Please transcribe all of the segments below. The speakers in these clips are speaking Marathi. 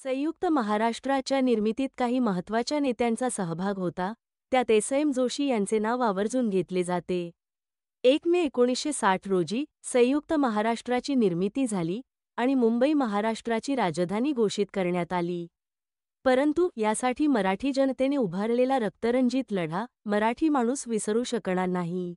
संयुक्त महाराष्ट्राच्या निर्मितीत काही महत्त्वाच्या नेत्यांचा सहभाग होता, त्यात एस.एम. जोशी यांचे नाव आवर्जून घेतले जाते. 1 मे 1960 रोजी संयुक्त महाराष्ट्राची निर्मिती झाली आणि मुंबई महाराष्ट्राची राजधानी घोषित करण्यात आली. परंतु यासाठी मराठी जनतेने उभारलेला रक्तरंजित लढा मराठी माणूस विसरू शकणार नाही.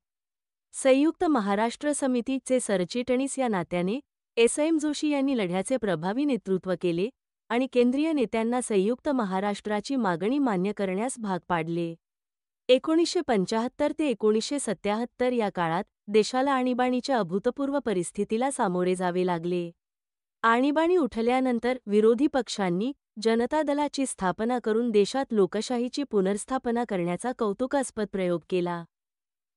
संयुक्त महाराष्ट्र समितीचे सरचिटणीस या नात्याने एस.एम. जोशी यांनी लढ्याचे प्रभावी नेतृत्व केले आणि केंद्रीय नेत्यांना संयुक्त महाराष्ट्राची मागणी मान्य करण्यास भाग पाडले. 1975 ते 1977 या काळात देशाला आणीबाणीच्या अभूतपूर्व परिस्थितीला सामोरे जावे लागले. आणीबाणी उठल्यानंतर विरोधी पक्षांनी जनता दलाची स्थापना करून देशात लोकशाहीची पुनर्स्थापना करण्याचा कौतुकास्पद प्रयोग केला.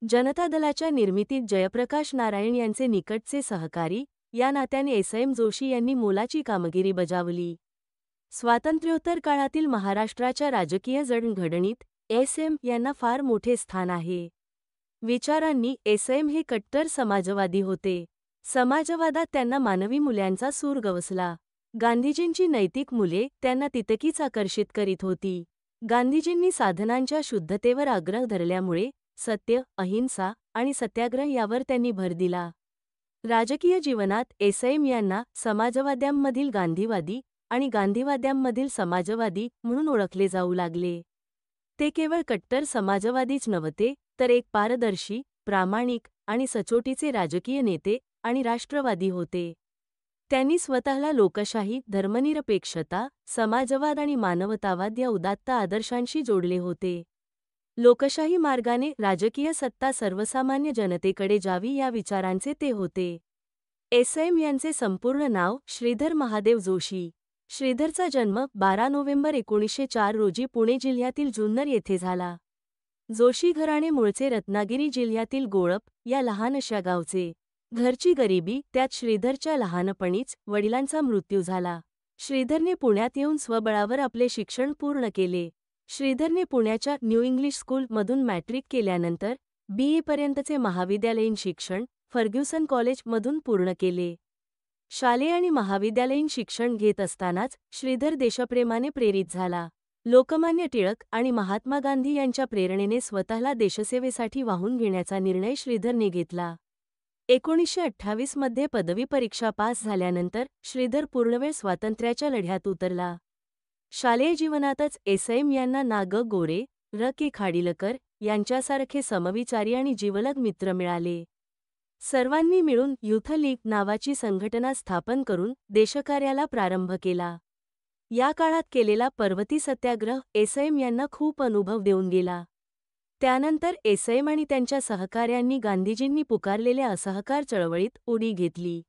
जनता दलाच्या निर्मितीत जयप्रकाश नारायण यांचे निकटचे सहकारी या नात्याने एस.एम. जोशी यांनी मोलाची कामगिरी बजावली. स्वातंत्र्योत्तर काळातील महाराष्ट्राच्या राजकीय जडणघडणीत एस.एम. यांना फार मोठे स्थान आहे. विचारांनी एस.एम. हे कट्टर समाजवादी होते. समाजवादात त्यांना मानवी मूल्यांचा सूर गवसला. गांधीजींची नैतिक मूल्ये त्यांना तितकीच आकर्षित करीत होती. गांधीजींनी साधनांच्या शुद्धतेवर आग्रह धरल्यामुळे सत्य, अहिंसा आणि सत्याग्रह यावर त्यांनी भर दिला. राजकीय जीवनात एस.एम. यांना समाजवाद्यांमधील गांधीवादी आणि गांधीवाद्यांमधील समाजवादी म्हणून ओळखले जाऊ लागले. ते केवळ कट्टर समाजवादीच नव्हते, तर एक पारदर्शी, प्रामाणिक आणि सचोटीचे राजकीय नेते आणि राष्ट्रवादी होते. त्यांनी स्वतःला लोकशाही, धर्मनिरपेक्षता, समाजवाद आणि मानवतावाद या उदात्त आदर्शांशी जोडले होते. लोकशाही मार्गाने राजकीय सत्ता सर्वसामान्य जनतेकडे जावी या विचारांचे ते होते. एस.एम. यांचे संपूर्ण नाव श्रीधर महादेव जोशी. श्रीधरचा जन्म 12 नोव्हेंबर 1904 रोजी पुणे जिल्ह्यातील जुन्नर येथे झाला. जोशी घराणे मूळचे रत्नागिरी जिल्ह्यातील गोळप या लहानशा गावचे. घरची गरिबी, त्यात श्रीधरच्या लहानपणीच वडिलांचा मृत्यू झाला. श्रीधरने पुण्यात येऊन स्वबळावर आपले शिक्षण पूर्ण केले. श्रीधरने पुण्याच्या न्यू इंग्लिश स्कूलमधून मॅट्रिक केल्यानंतर बी.ए.पर्यंतचे महाविद्यालयीन शिक्षण फर्ग्युसन कॉलेजमधून पूर्ण केले. शालेय आणि महाविद्यालयीन शिक्षण घेत असतानाच श्रीधर देशप्रेमाने प्रेरित झाला. लोकमान्य टिळक आणि महात्मा गांधी यांच्या प्रेरणेने स्वतःला देशसेवेसाठी वाहून घेण्याचा निर्णय श्रीधरने घेतला. 1928 मध्ये पदवी परीक्षा पास झाल्यानंतर श्रीधर पूर्णवेळ स्वातंत्र्याच्या लढ्यात उतरला. शालेय जीवनातच एस.एम. यांना ना. ग. गोरे, र. के. खाडिलकर यांच्यासारखे समविचारी आणि जिवलग मित्र मिळाले. सर्वांनी मिळून युथ लीग नावाची संघटना स्थापन करून देशकार्याला प्रारंभ केला. या काळात केलेला पर्वती सत्याग्रह एस.एम. यांना खूप अनुभव देऊन गेला. त्यानंतर एस.एम. आणि त्यांच्या सहकाऱ्यांनी गांधीजींनी पुकारलेल्या असहकार चळवळीत उडी घेतली.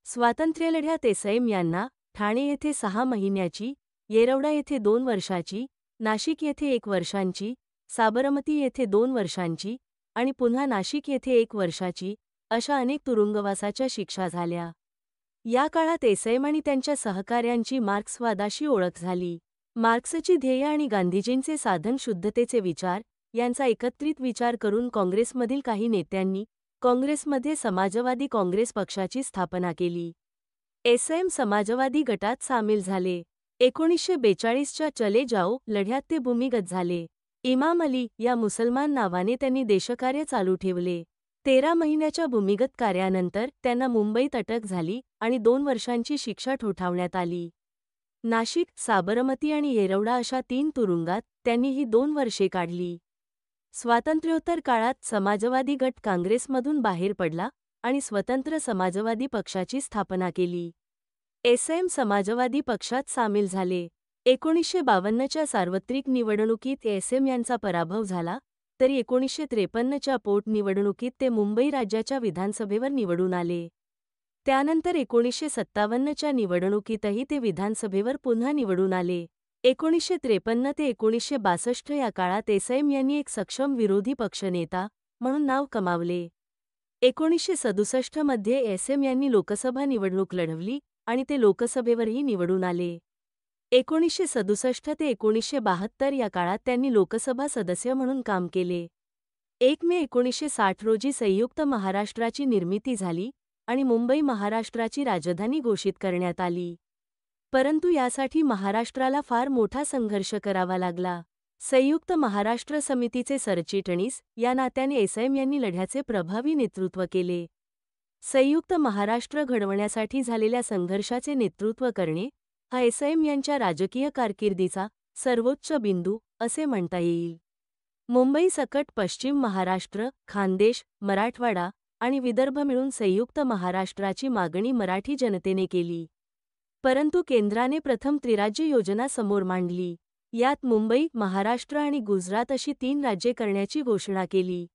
स्वातंत्र्यलढ्यात एस.एम. यांना ठाणे येथे 6 महिन्याची, येरवडा येथे 2 वर्षाची, नाशिक येथे 1 वर्षांची, साबरमती येथे 2 वर्षांची आणि पुन्हा नाशिक येथे 1 वर्षाची अशा अनेक तुरुंगवासाच्या शिक्षा झाल्या. या काळात एस.एम. आणि त्यांच्या सहकाऱ्यांची मार्क्सवादाशी ओळख झाली. मार्क्सची ध्येय आणि गांधीजींचे साधन शुद्धतेचे विचार यांचा एकत्रित विचार करून काँग्रेसमधील काही नेत्यांनी काँग्रेसमध्ये समाजवादी काँग्रेस पक्षाची स्थापना केली. एस.एम. समाजवादी गटात सामील झाले. 1942च्या चले जाओ लढ्यात ते भूमिगत झाले. इमाम अली या मुसलमान नावाने त्यांनी देशकार्य चालू ठेवले. 13 महिन्याच्या भूमिगत कार्यानंतर त्यांना मुंबईत अटक झाली आणि 2 वर्षांची शिक्षा ठोठावण्यात आली. नाशिक, साबरमती आणि येरवडा अशा 3 तुरुंगात त्यांनी ही 2 वर्षे काढली. स्वातंत्र्योत्तर काळात समाजवादी गट काँग्रेसमधून बाहेर पडला आणि स्वतंत्र समाजवादी पक्षाची स्थापना केली. एस.एम. समाजवादी पक्षात सामील झाले. 1952च्या सार्वत्रिक निवडणुकीत एस.एम. यांचा पराभव झाला, तरी 1953च्या पोटनिवडणुकीत ते मुंबई राज्याच्या विधानसभेवर निवडून आले. त्यानंतर 1957च्या निवडणुकीतही ते विधानसभेवर पुन्हा निवडून आले. 1953 ते 1962 या काळात एस.एम. यांनी एक सक्षम विरोधी पक्षनेता म्हणून नाव कमावले. 1967 मध्ये एस.एम. यांनी लोकसभा निवडणूक लढवली आणि ते लोकसभेवरही निवडून आले. 1967 ते 1972 या काळात त्यांनी लोकसभा सदस्य म्हणून काम केले. 1 मे 1960 रोजी संयुक्त महाराष्ट्राची निर्मिती झाली आणि मुंबई महाराष्ट्राची राजधानी घोषित करण्यात आली. परंतु यासाठी महाराष्ट्राला फार मोठा संघर्ष करावा लागला. संयुक्त महाराष्ट्र समितीचे सरचिटणीस या नात्याने एसएम यांनी लढ्याचे प्रभावी नेतृत्व केले. संयुक्त महाराष्ट्र घडवण्यासाठी झालेल्या संघर्षाचे नेतृत्व करणे हा एसएम यांच्या राजकीय कारकिर्दीचा सर्वोच्च बिंदू असे म्हणता येईल. मुंबईसकट पश्चिम महाराष्ट्र, खानदेश, मराठवाडा आणि विदर्भ मिळून संयुक्त महाराष्ट्राची मागणी मराठी जनतेने केली. परंतु केंद्राने प्रथम त्रिराज्य योजना समोर मांडली. यात मुंबई, महाराष्ट्र आणि गुजरात अशी 3 राज्ये करण्याची घोषणा केली.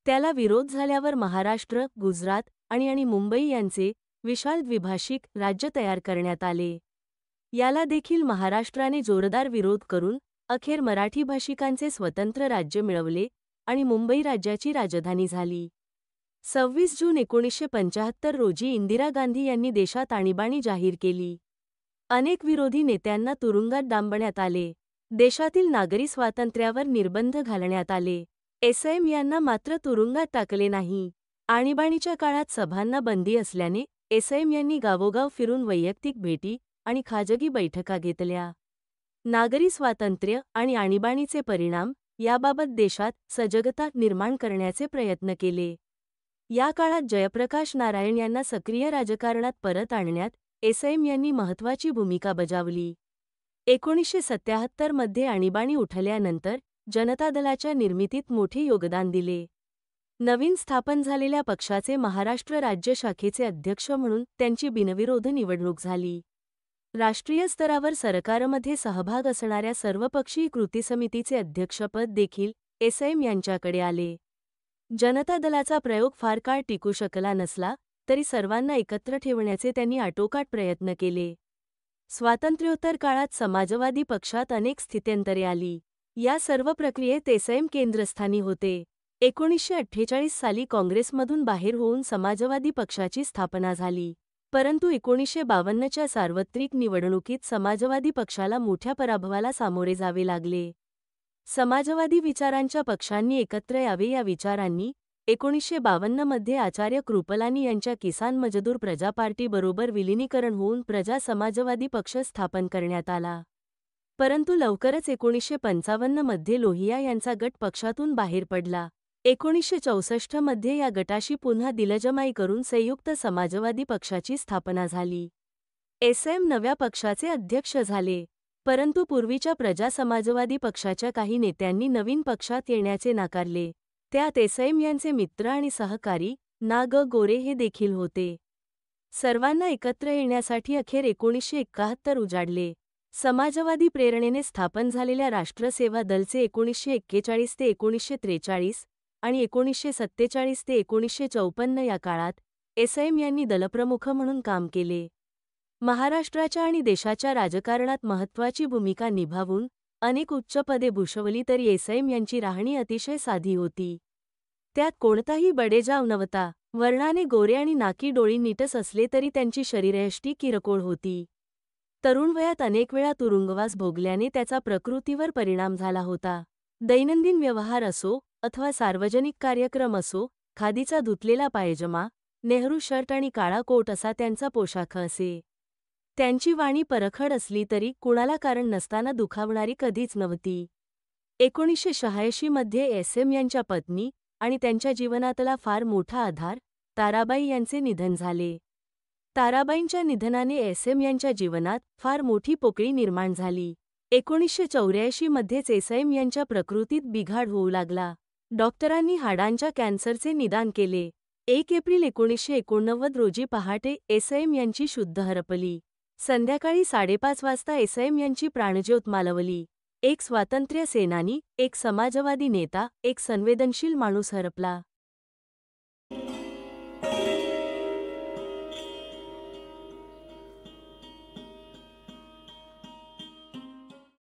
त्याला विरोध झाल्यावर महाराष्ट्र, गुजरात आणि मुंबई यांचे विशाल द्विभाषिक राज्य तयार करण्यात आले. याला देखील महाराष्ट्राने जोरदार विरोध करून अखेर मराठी भाषिकांचे स्वतंत्र राज्य मिळवले आणि मुंबई राज्याची राजधानी झाली. 26 जून 1975 रोजी इंदिरा गांधी यांनी देशात आणीबाणी जाहीर केली. अनेक विरोधी नेत्यांना तुरुंगात डांबण्यात आले. देशातील नागरी स्वातंत्र्यावर निर्बंध घालण्यात आले. एसएम यांना मात्र तुरुंगात टाकले नाही. आणीबाणीच्या काळात सभांना बंदी असल्याने एसएम यांनी गावोगाव फिरून वैयक्तिक भेटी आणि खाजगी बैठका घेतल्या. नागरी स्वातंत्र्य आणि आणीबाणीचे परिणाम याबाबत देशात सजगता निर्माण करण्याचे प्रयत्न केले. या काळात जयप्रकाश नारायण यांना सक्रिय राजकारणात परत आणण्यात एसएम यांनी महत्त्वाची भूमिका बजावली. 1977 मध्ये आणीबाणी उठल्यानंतर जनता दलाच्या निर्मितीत मोठे योगदान दिले. नवीन स्थापन झालेल्या पक्षाचे महाराष्ट्र राज्य शाखेचे अध्यक्ष म्हणून त्यांची बिनविरोध निवडणूक झाली. राष्ट्रीय स्तरावर सरकारमध्ये सहभाग असणाऱ्या सर्वपक्षीय कृती समितीचे अध्यक्षपद देखील एसएम यांच्याकडे आले. जनता दलाचा प्रयोग फार काळ टिकू शकला नसला तरी सर्वांना एकत्र ठेवण्याचे त्यांनी आटोकाट प्रयत्न केले. स्वातंत्र्योत्तर काळात समाजवादी पक्षात अनेक स्थित्यंतरे आली. या सर्व प्रक्रियेत एसएम केंद्रस्थानी होते. 1948 साली काँग्रेसमधून बाहेर होऊन समाजवादी पक्षाची स्थापना झाली. परंतु 1952च्या सार्वत्रिक निवडणुकीत समाजवादी पक्षाला मोठ्या पराभवाला सामोरे जावे लागले. समाजवादी विचारांच्या पक्षांनी एकत्र यावे या विचारांनी 1952 मध्ये आचार्य कृपलानी यांच्या किसान मजदूर प्रजा पार्टीबरोबर विलिनीकरण होऊन प्रजा समाजवादी पक्ष स्थापन करण्यात आला. परंतु लवकरच 1955 मध्ये लोहिया यांचा गट पक्षातून बाहेर पडला. 1964 मध्ये या गटाशी पुन्हा दिलजमाई करून संयुक्त समाजवादी पक्षाची स्थापना झाली. एसएम नव्या पक्षाचे अध्यक्ष झाले. परंतु पूर्वीच्या प्रजा समाजवादी पक्षाच्या काही नेत्यांनी नवीन पक्षात येण्याचे नाकारले. त्यात एसएम यांचे मित्र आणि सहकारी ना. ग. गोरे हे देखील होते. सर्वांना एकत्र येण्यासाठी अखेर 1971 उजाडले. समाजवादी प्रेरणेने स्थापन झालेल्या राष्ट्रसेवा दलचे 1941 ते 1943 आणि 1947 ते 1954 या काळात एसएम यांनी दलप्रमुख म्हणून काम केले. महाराष्ट्राच्या आणि देशाच्या राजकारणात महत्त्वाची भूमिका निभावून अनेक उच्च पदे भूषवली तरी एसएम यांची राहणी अतिशय साधी होती. त्यात कोणताही बडेजाव नव्हता. वर्णाने गोरे आणि नाकी डोळी नीटस असले तरी त्यांची शरीरयष्टी किरकोळ होती. तरुण वयात अनेक वेळा तुरुंगवास भोगल्याने त्याचा प्रकृतीवर परिणाम झाला होता. दैनंदिन व्यवहार असो अथवा सार्वजनिक कार्यक्रम असो, खादीचा धुतलेला पायजमा, नेहरू शर्ट आणि काळा कोट असा त्यांचा पोशाख असे. त्यांची वाणी परखड असली तरी कुणाला कारण नसताना दुखावणारी कधीच नव्हती. 1986 मध्ये एसएम यांच्या पत्नी आणि त्यांच्या जीवनातला फार मोठा आधार ताराबाई यांचे निधन झाले. ताराबाईंच्या निधनाने एसएम यांच्या जीवनात फार मोठी पोकळी निर्माण झाली. 1984 मध्येच एसएम यांच्या प्रकृतीत बिघाड होऊ लागला. डॉक्टरांनी हाडांच्या कॅन्सरचे निदान केले. 1 एप्रिल 1989 रोजी पहाटे एसएम यांची शुद्ध हरपली. संध्याकाळी 5:30 वाजता एसएम यांची प्राणज्योत मालवली. एक स्वातंत्र्य सेनानी, एक समाजवादी नेता, एक संवेदनशील माणूस हरपला.